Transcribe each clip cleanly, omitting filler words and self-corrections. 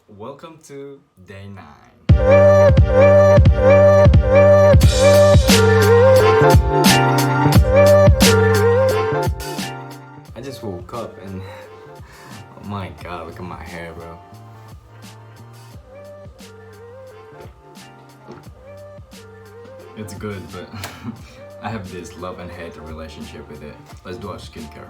Welcome to day 9. I just woke up and oh my god, look at my hair, bro. It's good, but I have this love and hate relationship with it. Let's do our skincare.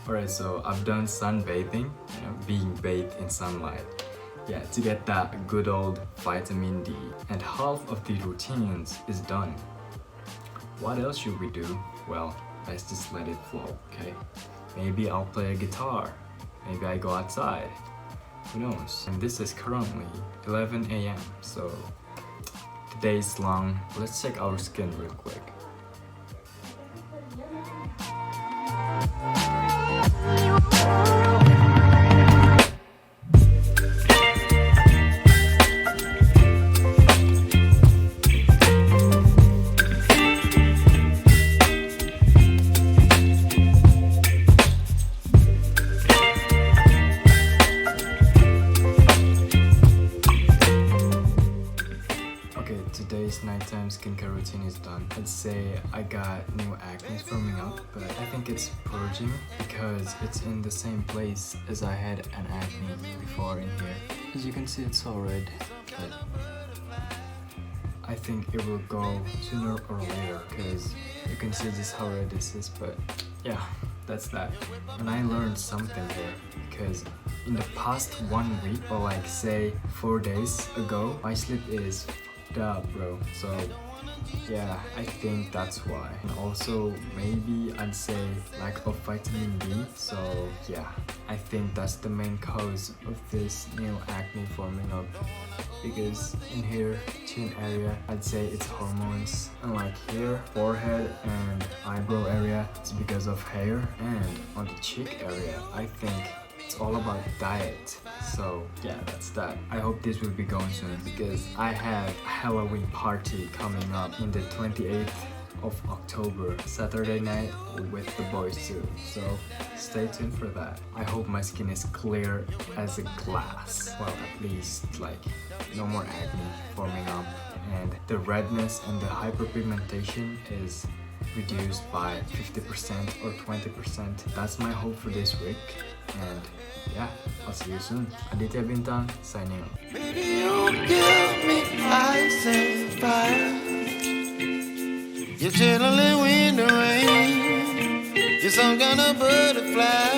Alright, so I've done sunbathing, being bathed in sunlight. Yeah, to get that good old vitamin D. And half of the routines is done. What else should we do? Well, let's just let it flow, okay? Maybe I'll play a guitar. Maybe I go outside. Who knows? And this is currently 11 a.m. So the day's long. Let's check our skin real quick. Today's nighttime skincare routine is done. I'd say I got new acne forming up, but I think it's purging because it's in the same place as I had an acne before in here. As you can see, it's all red, but I think it will go sooner or later because you can see just how red this is, but yeah, that's that. And I learned something here because in the past 1 week or like say 4 days ago, my sleep is up, bro. So yeah, I think that's why. And also maybe I'd say lack of vitamin D. So yeah, I think that's the main cause of this new acne forming up, because in here, chin area, I'd say it's hormones, and like here, forehead and eyebrow area, it's because of hair, and on the cheek area, I think it's all about diet. So yeah, that's that. I hope this will be going soon because I have a Halloween party coming up in the 28th of October, Saturday night with the boys too. So stay tuned for that. I hope my skin is clear as a glass. Well, at least like no more acne forming up, and the redness and the hyperpigmentation is reduced by 50% or 20%. That's my hope for this week. And yeah, I'll see you soon. Aditya Bintang signing off. Baby, you give me ice and fire. You're chilling in the rain. You're some kind of butterfly.